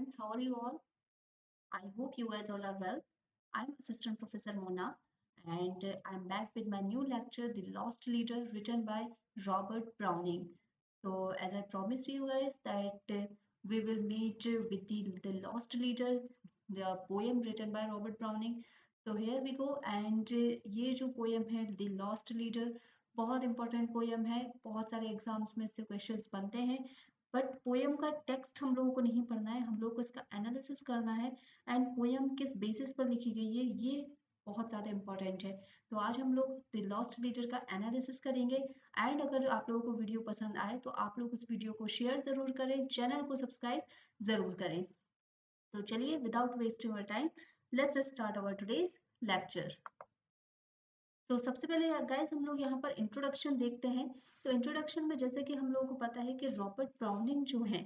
friends, how are you all? I hope you guys all are well. I'm Assistant Professor Mona and I'm back with my new lecture, The Lost Leader, written by Robert Browning. So, as I promised you guys that we will meet with the Lost Leader, the poem written by Robert Browning. So, here we go and ये जो poem है The Lost Leader बहुत important poem है, बहुत सारे exams में इससे questions बनते हैं, बट पोएम का टेक्स्ट हम लोगों को नहीं पढ़ना है, हम लोगों को इसका एनालिसिस करना है एंड पोएम किस बेसिस पर लिखी गई है ये बहुत ज़्यादा इंपॉर्टेंट है। तो आज हम लोग द लॉस्ट लीडर का एनालिसिस करेंगे एंड अगर आप लोगों को वीडियो पसंद आए तो आप लोग इस वीडियो को शेयर ज़रूर करें, चैनल को सब्सक्राइब ज़रूर करें। तो चलिए without wasting your time let's start our today's lecture. तो सबसे पहले गाइस हम लोग यहाँ पर इंट्रोडक्शन देखते हैं। तो इंट्रोडक्शन में जैसे कि हम लोगों को पता है कि रॉबर्ट ब्राउनिंग जो है,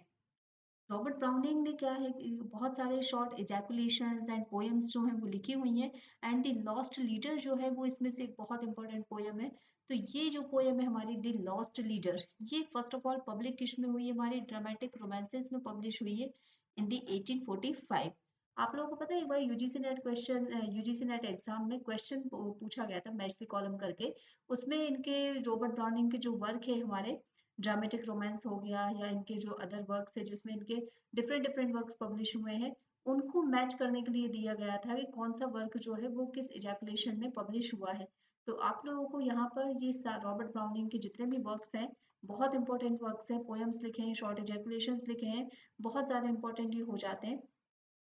रॉबर्ट ब्राउनिंग ने क्या है कि बहुत सारे शॉर्ट एजैकुलेशंस एंड पोएम्स जो हैं वो लिखी हुई हैं एंड द लॉस्ट लीडर जो है वो इसमें से एक बहुत इंपॉर्टेंट पोएम है। तो ये जो पोएम है हमारी द लॉस्ट लीडर, ये फर्स्ट ऑफ ऑल पब्लिक किस में हुई है, हमारी ड्रामेटिक रोमांसेस में पब्लिश हुई है इन द 1845। आप लोगों को पता है एक बार UGC NET question, UGC NET exam में क्वेश्चन पूछा गया था मैच द कॉलम करके, उसमें इनके रॉबर्ट ब्राउनिंग के जो वर्क है हमारे ड्रामेटिक रोमांस हो गया या इनके जो अदर वर्क्स है जिसमें इनके डिफरेंट डिफरेंट वर्क्स पब्लिश हुए हैं, उनको मैच करने के लिए दिया गया था कि कौन सा वर्क जो है वो किस इजैकुलेशन में पब्लिश हुआ है। तो आप लोगों को यहाँ पर ये रॉबर्ट ब्राउनिंग के जितने भी वर्क्स हैं, बहुत इंपॉर्टेंट वर्क्स हैं, पोएम्स लिखे हैं, शॉर्ट इजैकुलेशंस लिखे हैं, बहुत ज़्यादा इंपॉर्टेंट ये हो जाते हैं।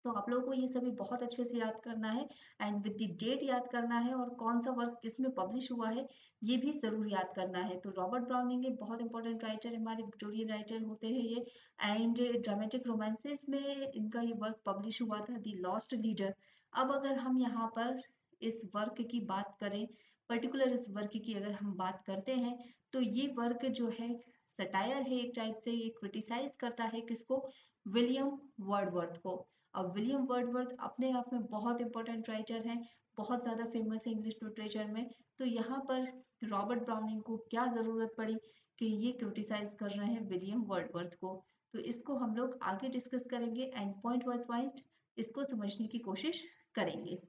तो आप लोगों को ये सभी बहुत अच्छे से याद करना है एंड विद द डेट याद करना है और कौन सा वर्क किसमें पब्लिश हुआ है ये भी ज़रूर याद करना है। तो रॉबर्ट ब्राउनिंग एक बहुत इंपॉर्टेंट राइटर है, हमारे विक्टोरियन राइटर होते हैं ये एंड ड्रामेटिक रोमांसेस में इनका ये वर्क पब्लिश हुआ था द लॉस्ट लीडर। अब अगर हम यहाँ पर इस वर्क की बात करें, पर्टिकुलर इस वर्क की अगर हम बात करते हैं, तो ये वर्क जो है सटायर है एक टाइप से, ये क्रिटिसाइज करता है किसको, विलियम वर्डवर्थ को। अब विलियम वर्डवर्थ अपने आप में बहुत इंपॉर्टेंट राइटर हैं, बहुत ज़्यादा फेमस है इंग्लिश लिटरेचर में। तो यहाँ पर रॉबर्ट ब्राउनिंग को क्या ज़रूरत पड़ी कि ये क्रिटिसाइज कर रहे हैं विलियम वर्डवर्थ को। तो इसको हम लोग आगे डिस्कस करेंगे एंड पॉइंट वाइज वाइज इसको समझने की कोशिश करेंगे।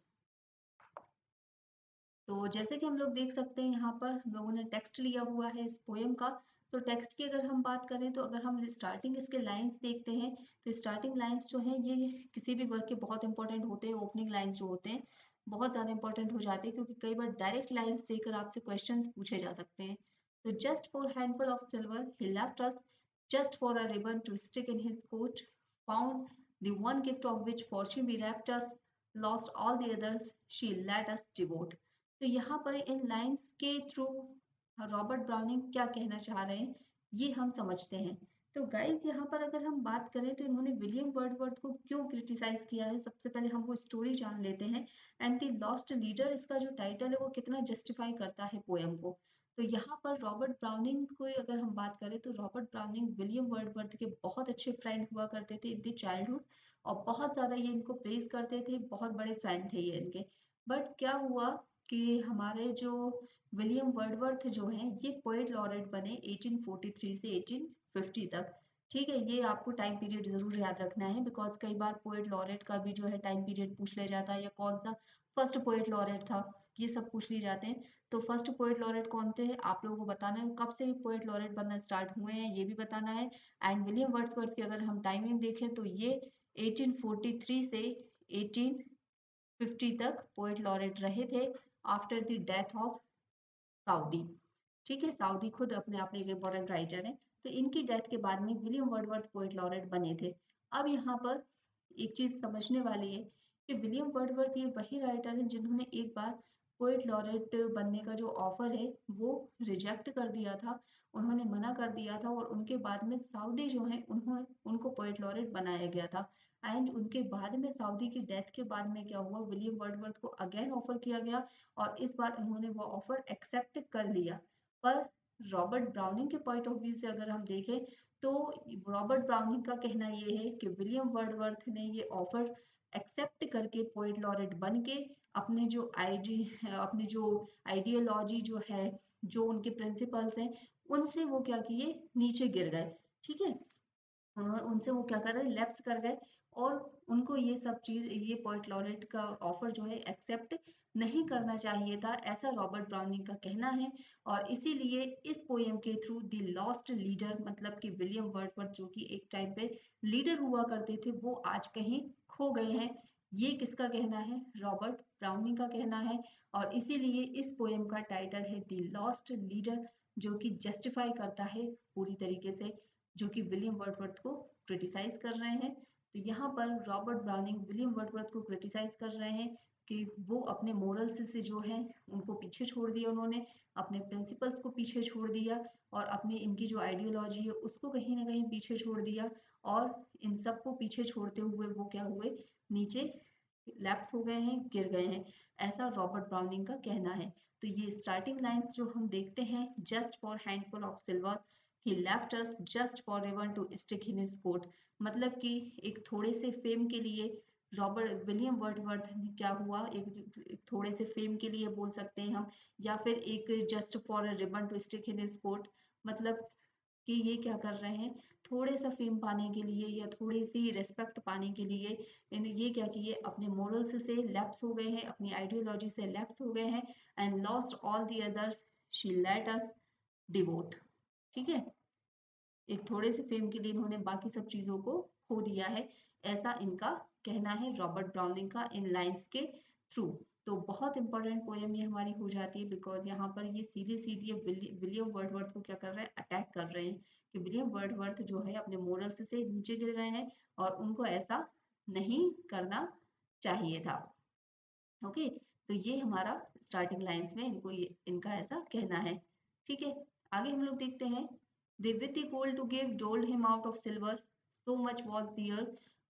तो जैसे कि हम लोग देख सकते हैं यहाँ पर लोगों ने टेक्स्ट लिया हुआ है इस पोएम का। तो टेक्स्ट की अगर हम बात करें तो अगर हम स्टार्टिंग इसके लाइंस देखते हैं तो स्टार्टिंग लाइंस जो हैं ये किसी भी वर्क के बहुत इंपॉर्टेंट होते हैं। ओपनिंग लाइंस जो होते हैं बहुत ज़्यादा इंपॉर्टेंट हो जाते हैं क्योंकि कई बार डायरेक्ट लाइंस देकर आपसे क्वेश्चन पूछे जा सकते हैं। तो just for handful of silver he left us, just for a ribbon to stick in his coat, found the one gift of which fortune bereft us, lost all the others she let us devote. तो यहाँ पर इन lines के through Robert Browning क्या कहना चाह रहे हैं ये हम समझते हैं। तो गाइस यहाँ पर अगर हम बात करें तो इन्होंने विलियम वर्डवर्थ को क्यों क्रिटिसाइज किया है, सबसे पहले हम वो स्टोरी जान लेते हैं एंड द लॉस्ट लीडर इसका जो टाइटल है वो कितना जस्टिफाई करता है पोएम को। तो यहाँ पर रॉबर्ट ब्राउनिंग को अगर हम बात करें तो रॉबर्ट ब्राउनिंग विलियम वर्डवर्थ के बहुत अच्छे फ्रेंड हुआ करते थे इन द चाइल्डहुड और बहुत ज़्यादा ये इनको प्रेज करते थे, बहुत बड़े फैन थे ये इनके। बट क्या हुआ कि हमारे जो विलियम वर्डवर्थ जो हैं ये पोएट लॉरेट बने 1843 से 1850 तक। ठीक है, ये आपको टाइम पीरियड ज़रूर याद रखना है बिकॉज कई बार पोएट लॉरेट का भी जो है टाइम पीरियड पूछ लिया जाता है या कौन सा फर्स्ट पोएट लॉरेट था ये सब पूछ लिए जाते हैं। तो फर्स्ट पोएट लॉरेट कौन थे आप लोगों को बताना है, कब से पोएट लॉरेट बनना स्टार्ट हुए हैं ये भी बताना है। एंड विलियम वर्डवर्थ की अगर हम टाइमिंग देखें तो ये 1843 से 1850 तक पोएट लॉरेट रहे थे after the death of Southey. ठीक है, साउदी खुद अपने आप में एक इम्पोर्टेंट राइटर है। तो इनकी डेथ के बाद में विलियम वर्डवर्थ पोएट लॉरेट बने थे। अब यहाँ पर एक चीज समझने वाली है कि विलियम वर्डवर्थ ये वही राइटर हैं जिन्होंने एक बार पोएट लॉरेट बनने का जो ऑफर है वो रिजेक्ट कर दिया था, उन्होंने मना कर दिया था और उनके बाद में सऊदी जो है उन्होंने उनको पोएट लॉरेट बनाया गया था। एंड उनके बाद में सऊदी की डेथ के बाद में क्या हुआ, विलियम वर्डवर्थ को अगेन ऑफर किया गया और इस बार उन्होंने वो ऑफर एक्सेप्ट कर लिया। पर रॉबर्ट ब्राउनिंग के पॉइंट ऑफ व्यू से अगर हम देखें तो रॉबर्ट ब्राउनिंग का कहना ये है कि विलियम वर्डवर्थ ने ये ऑफर एक्सेप्ट करके पोएट लॉरेट बन के अपने जो अपने जो आइडियोलॉजी जो है, जो उनके प्रिंसिपल्स हैं, उनसे वो क्या किए, नीचे गिर गए। ठीक है, उनसे वो क्या कर रहे, लेफ्ट कर गए और उनको ये सब चीज, ये पोएट लॉरेट का ऑफर जो है एक्सेप्ट नहीं करना चाहिए था, ऐसा रॉबर्ट ब्राउनिंग का कहना है। और इसीलिए इस पोएम के थ्रू द लॉस्ट लीडर, मतलब कि विलियम वर्डवर्थ जो कि एक टाइम पे लीडर हुआ करते थे, वो आज कहीं खो गए हैं। ये किसका कहना है? रॉबर्ट ब्राउनिंग का कहना है। और इसीलिए इस पोएम का टाइटल है द लॉस्ट लीडर, जो कि जस्टिफाई करता है पूरी तरीके से, जो कि विलियम वर्डवर्थ को क्रिटिसाइज कर रहे हैं। तो यहाँ पर रॉबर्ट ब्राउनिंग विलियम वर्डवर्थ को क्रिटिसाइज कर रहे हैं कि वो अपने मोरल्स से जो है उनको पीछे छोड़ दिया, उन्होंने अपने प्रिंसिपल्स को पीछे छोड़ दिया, और अपनी इनकी जो आइडियोलॉजी है उसको कहीं ना कहीं पीछे छोड़ दिया। और इन सबको पीछे छोड़ते हुए वो क्या हुए, नीचे लैप्स हो गए हैं, गिर गए हैं, ऐसा रॉबर्ट ब्राउनिंग का कहना है। तो ये स्टार्टिंग लाइंस जो हम देखते हैं, just for handful of silver he left us just for ever to stick in his coat, मतलब कि एक थोड़े से फेम के लिए रॉबर्ट विलियम वर्डवर्थ ने क्या हुआ, एक थोड़े से फेम के लिए बोल सकते हैं हम, या फिर एक just for a ribbon to stick in his coat, मतलब कि ये क्या कर रहे हैं, थोड़े सा फेम पाने के लिए या थोड़ी सी रिस्पेक्ट पाने के लिए इन ये क्या किए, अपने मोरल्स से लैप्स हो गए हैं, अपनी आइडियोलॉजी से लैप्स हो गए हैं, and lost all the others she let us devote. ठीक है, एक थोड़े से फेम के लिए इन्होंने बाकी सब चीजों को खो दिया है, ऐसा इनका कहना है रॉबर्ट ब्राउनिंग का इन लाइंस के थ्रू। तो बहुत इंपॉर्टेंट पोएम ये हमारी हो जाती है, बिकॉज यहाँ पर ये सीधे सीधे विलियम वर्डवर्थ को क्या कर रहे हैं, अटैक कर रहे हैं कि विलियम वर्डवर्थ जो है अपने मोरल्स से नीचे गिर गए हैं और उनको ऐसा नहीं करना चाहिए था। ओके, तो ये हमारा स्टार्टिंग लाइंस में इनको ये इनका ऐसा कहना है। ठीक है, आगे हम लोग देखते हैं। They with the gold to give doled him out of silver, so much was dear,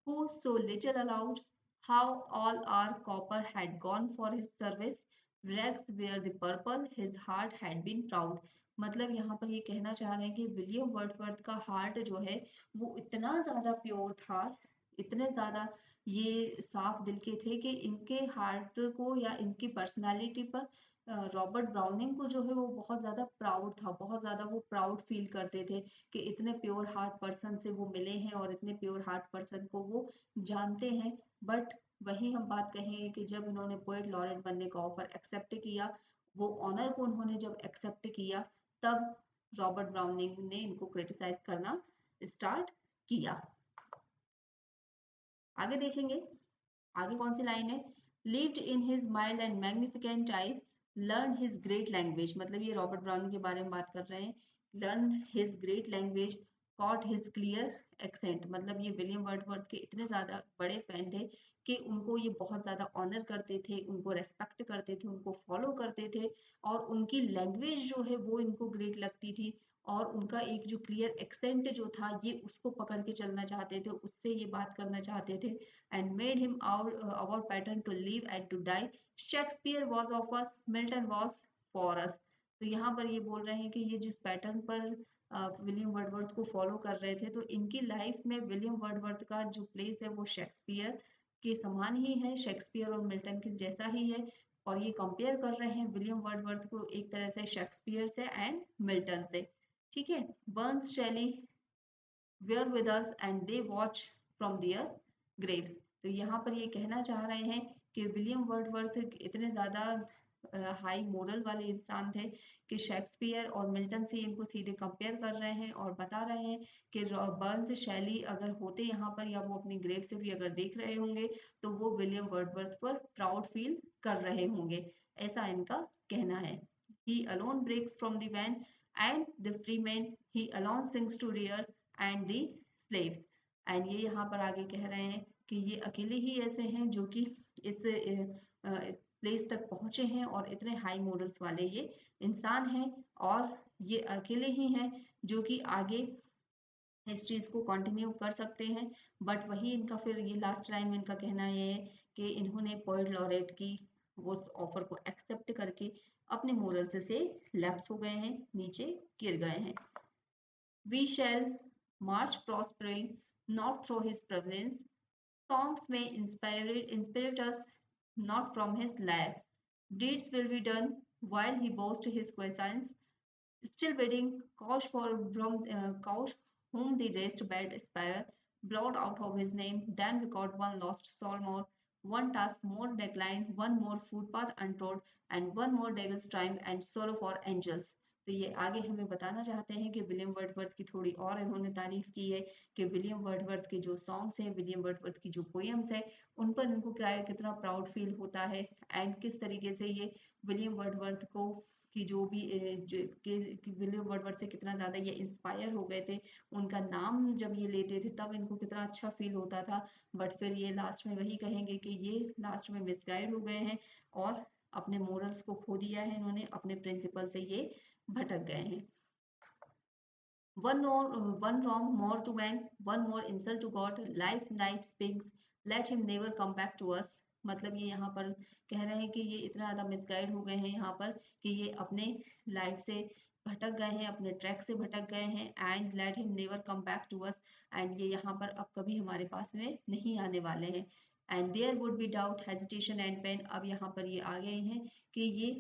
who so little allowed, how all our copper had gone for his service, rags were the purple, his heart had been proud। मतलब यहाँ पर ये कहना चाह रहे हैं कि William वर्डवर्थ का हार्ट जो है वो इतना ज्यादा प्योर था, इतने ज्यादा ये साफ दिल के थे कि इनके हार्ट को या इनकी पर्सनालिटी पर रॉबर्ट ब्राउनिंग को जो है वो बहुत ज्यादा प्राउड था, बहुत ज्यादा वो प्राउड फील करते थे कि इतने प्योर हार्ट पर्सन से वो मिले हैं और इतने प्योर हार्ट पर्सन को वो जानते हैं। बट वही हम बात कहेंगे कि जब इन्होंने पोएट लॉरेट बनने का ऑफर एक्सेप्ट किया, वो ऑनर को उन्होंने जब एक्सेप्ट किया, तब रॉबर्ट ब्राउनिंग ने इनको क्रिटिसाइज करना स्टार्ट किया। आगे देखेंगे, आगे कौन सी लाइन है, lived in his mild and magnificent I, learn his great language, मतलब ये रॉबर्ट ब्राउनिंग के बारे में बात कर रहे हैं। Learn his great language, caught his clear accent, मतलब ये विलियम वर्डवर्थ के इतने ज्यादा बड़े फैन थे कि उनको ये बहुत ज्यादा ऑनर करते थे, उनको रेस्पेक्ट करते थे, उनको फॉलो करते थे, और उनकी लैंग्वेज जो है वो इनको ग्रेट लगती थी। और उनका एक जो क्लियर एक्सेंट जो था, ये उसको पकड़ के चलना चाहते थे, उससे ये बात करना चाहते थे। And made him our pattern to live and to die. Shakespeare was of us, Milton was for us। तो यहाँ पर ये बोल रहे हैं कि ये जिस पैटर्न पर विलियम वर्डवर्थ को फॉलो कर रहे थे, तो इनकी लाइफ में विलियम वर्डवर्थ का जो प्लेस है वो शेक्सपियर के समान ही है, शेक्सपियर और मिल्टन के जैसा ही है। और ये कंपेयर कर रहे हैं विलियम वर्डवर्थ को एक तरह से शेक्सपियर से एंड मिल्टन से। ठीक है, Burns Shelley were with us and they watch from their graves. तो यहाँ पर ये कहना चाह रहे हैं कि विलियम वर्डवर्थ इतने ज़्यादा हाई मोरल वाले इंसान थे कि शेक्सपियर और मिल्टन से इनको सीधे कंपेयर कर रहे हैं और बता रहे हैं कि बर्न्स शैली अगर होते यहाँ पर या वो अपनी ग्रेव से भी अगर देख रहे होंगे, तो वो विलियम वर्डवर्थ पर प्राउड फील कर रहे होंगे, ऐसा इनका कहना है। He alone breaks from the van and the free man, he alone sings to rear and the slaves। And ये यहाँ पर आगे कह रहे हैं कि ये अकेले ही ऐसे हैं जो कि इस प्लेस तक पहुंचे हैं और इतने हाई मॉडल्स वाले ये इंसान हैं, और ये अकेले ही हैं जो कि आगे इस चीज को कंटिन्यू कर सकते हैं। बट वही इनका फिर ये लास्ट लाइन में इनका कहना ये है कि इन्होंने पोएट लॉरेट की वो ऑफर को एक्सेप्ट करके अपने मोरल्स से लैप्स हो गए हैं, नीचे गिर गए हैं। We shall march prospering, not through his presence. Songs may inspire us, not from his lyre. Deeds will be done while he boasts his quiescence, still bidding couch for from couch whom the rest bade aspire. blot out of his name, then record one lost soul more, one task more declined, one more footpath untrod, and one more devil's triumph and solo for angels. तो ये आगे हमें बताना चाहते हैं कि William वर्डवर्थ की थोड़ी और इन्होंने तारीफ की है कि विलियम वर्डवर्थ के जो सॉन्ग्स हैं, विलियम वर्डवर्थ की जो पोएम्स है, उन पर इनको क्या है, कितना प्राउड फील होता है एंड किस तरीके से ये विलियम वर्डवर्थ को कि जो भी कि विलियम वर्डवर्थ से कितना ज़्यादा ये इंस्पायर हो गए थे, उनका नाम जब ये लेते थे तब इनको कितना अच्छा फील होता था, बट फिर ये लास्ट में वही कहेंगे कि ये लास्ट में मिसगाइड हो गए हैं और अपने मोरल्स को खो दिया है इन्होंने, अपने प्रिंसिपल से ये भटक गए हैं। One wrong more to man, one more insult to God. Life night speaks, let him never come back to us. मतलब ये यहाँ पर कह रहे हैं कि ये इतना ज़्यादा मिसगाइड हो गए हैं यहाँ पर कि ये अपने लाइफ से भटक गए हैं, अपने ट्रैक से भटक गए हैं and let him never come back to us and ये यहाँ पर अब कभी हमारे पास में नहीं आने वाले हैं and there would be doubt hesitation and pain. अब यहाँ पर ये आ गए हैं कि ये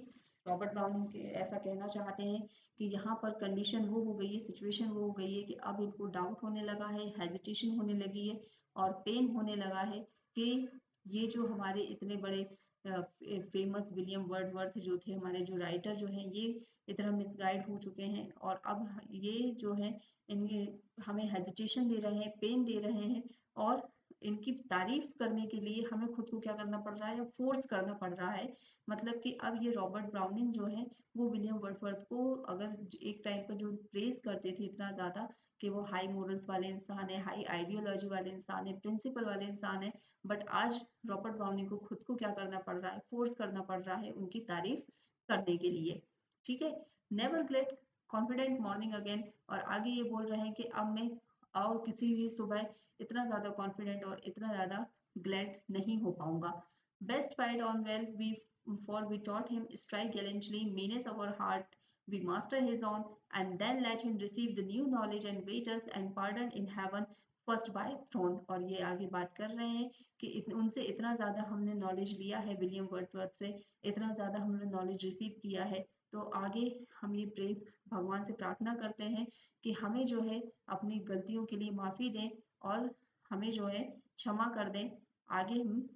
रॉबर्ट ब्राउनिंग ऐसा कहना चाहते हैं कि यहाँ पर कंडीशन वो हो गई है, सिचुएशन वो हो गई है कि अब इनको डाउट होने लगा है, हेजिटेशन होने लगी है और पेन होने लगा है कि ये जो हमारे इतने बड़े फेमस विलियम वर्डवर्थ जो थे, हमारे जो राइटर जो हैं, ये इतना मिसगाइड हो चुके हैं और अब ये जो है इनके हमें हेजिटेशन दे रहे हैं, पेन दे रहे हैं और इनकी तारीफ करने के लिए हमें खुद को क्या करना पड़ रहा है, फोर्स करना पड़ रहा है। मतलब कि अब ये रॉबर्ट ब्राउनिंग जो है वो विलियम वर्डवर्थ को अगर एक टाइम पर जो प्रेज करते थे इतना ज़्यादा कि वो हाई मोरल्स वाले इंसान है, हाई आइडियोलॉजी वाले इंसान है, प्रिंसिपल वाले इंसान है, बट आज रॉबर्ट ब्राउनिंग को खुद को क्या करना पड़ रहा है, फोर्स करना पड़ रहा है उनकी तारीफ करने के लिए। ठीक है, never get confident morning again. और आगे ये बोल रहे हैं कि अब मैं और किसी भी सुबह इतना ज़्यादा कॉन्फिडेंट और इतना ज़्यादा ग्लैड नहीं हो पाऊंगा। Best fight on well we for we taught him strike gallantly, menace our heart, we master his own, and then let him receive the new knowledge and wait us and pardon in heaven first by throne. और ये आगे बात कर रहे हैं कि उनसे इतना ज़्यादा हमने नॉलेज लिया है, विलियम वर्डवर्थ से इतना ज़्यादा हमने नॉलेज रिसीव किया है, तो आगे हम ये प्रे भगवान से प्रार्थना करते हैं कि हमें जो है अपनी गलतियों के लिए माफ़ी दें और हमें जो है क्षमा कर दें। आगे हम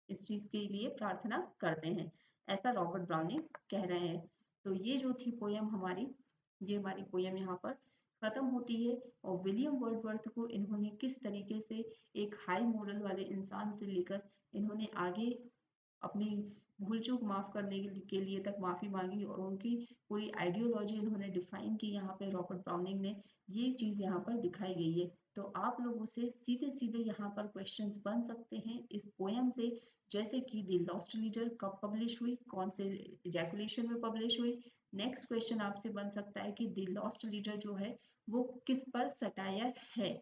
इस चीज के लिए प्रार्थना करते हैं, ऐसा रॉबर्ट ब्राउनिंग कह रहे हैं। तो ये जो थी पोयम हमारी, ये हमारी पोयम यहाँ पर खत्म होती है और विलियम वर्डवर्थ को इन्होंने किस तरीके से एक हाई मॉरल वाले इंसान से लेकर इन्होंने आगे अपनी भूल चूक माफ करने के लिए तक माफी मांगी और उनकी पूरी आइडियोलॉजी इन्होंने डिफाइन की यहाँ पे रॉबर्ट ब्राउनिंग ने, ये चीज यहाँ पर दिखाई गई है। तो आप लोगों से सीधे सीधे यहाँ पर क्वेश्चंस बन सकते हैं इस पोयम से, जैसे कि द लॉस्ट लीडर कब पब्लिश हुई, कौन से इजैकुलेशन में पब्लिश हुई। नेक्स्ट क्वेश्चन आपसे बन सकता है कि द लॉस्ट लीडर जो है वो किस पर सटायर है।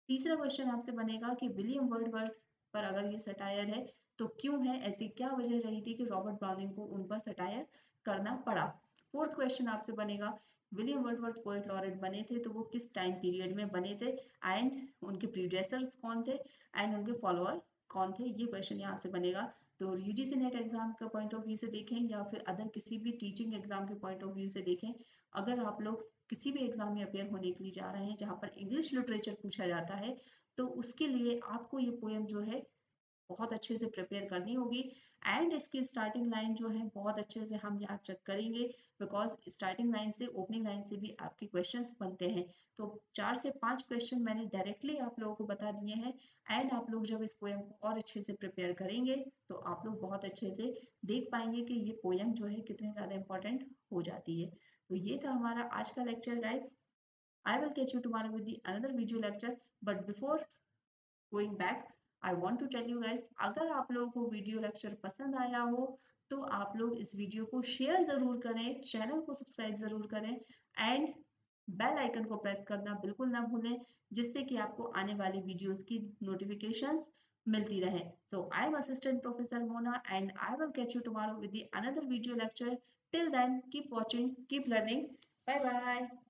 तीसरा क्वेश्चन आपसे बनेगा कि विलियम वर्डवर्थ पर अगर ये सटायर है तो क्यों है, ऐसी क्या वजह रही थी कि रॉबर्ट ब्राउनिंग को उन पर सटायर करना पड़ा। फोर्थ क्वेश्चन आपसे बनेगा विलियम वर्डवर्थ पोएट लॉरेट बने थे तो वो किस टाइम पीरियड में बने थे एंड उनके प्रीडेसर्स कौन थे एंड उनके फॉलोअर कौन थे, ये क्वेश्चन यहाँ से बनेगा। तो यूजीसी नेट एग्जाम का पॉइंट ऑफ व्यू से देखें या फिर अदर किसी भी टीचिंग एग्जाम के पॉइंट ऑफ व्यू से देखें, अगर आप लोग किसी भी एग्जाम में अपेयर होने के लिए जा रहे हैं जहाँ पर इंग्लिश लिटरेचर पूछा जाता है, तो उसके लिए आपको ये पोएम जो है बहुत अच्छे से प्रिपेयर करनी होगी एंड इसकी स्टार्टिंग लाइन जो है बहुत अच्छे से हम याद रख करेंगे, बिकॉज स्टार्टिंग लाइन से ओपनिंग लाइन से भी आपके क्वेश्चंस बनते हैं। तो 4 से 5 क्वेश्चन मैंने डायरेक्टली आप लोगों को बता दिए हैं एंड आप लोग जब इस पोएम को और अच्छे से प्रिपेयर करेंगे तो आप लोग बहुत अच्छे से देख पाएंगे कि ये पोएम जो है कितनी ज़्यादा इंपॉर्टेंट हो जाती है। तो ये था हमारा आज का lecture guys. I will catch you tomorrow with the another video lecture. But before going back, I want to tell you guys, अगर आप लोगों को वीडियो लेक्चर पसंद आया हो तो आप लोग इस वीडियो को शेयर जरूर करें, चैनल को सब्सक्राइब जरूर करें एंड बेल आइकन को प्रेस करना बिल्कुल ना भूलें, जिससे कि आपको आने वाली वीडियोस की नोटिफिकेशंस मिलती रहे। So I am Assistant Professor Mona and I will catch you tomorrow with the another video lecture. Till then, keep watching, keep learning. Bye bye.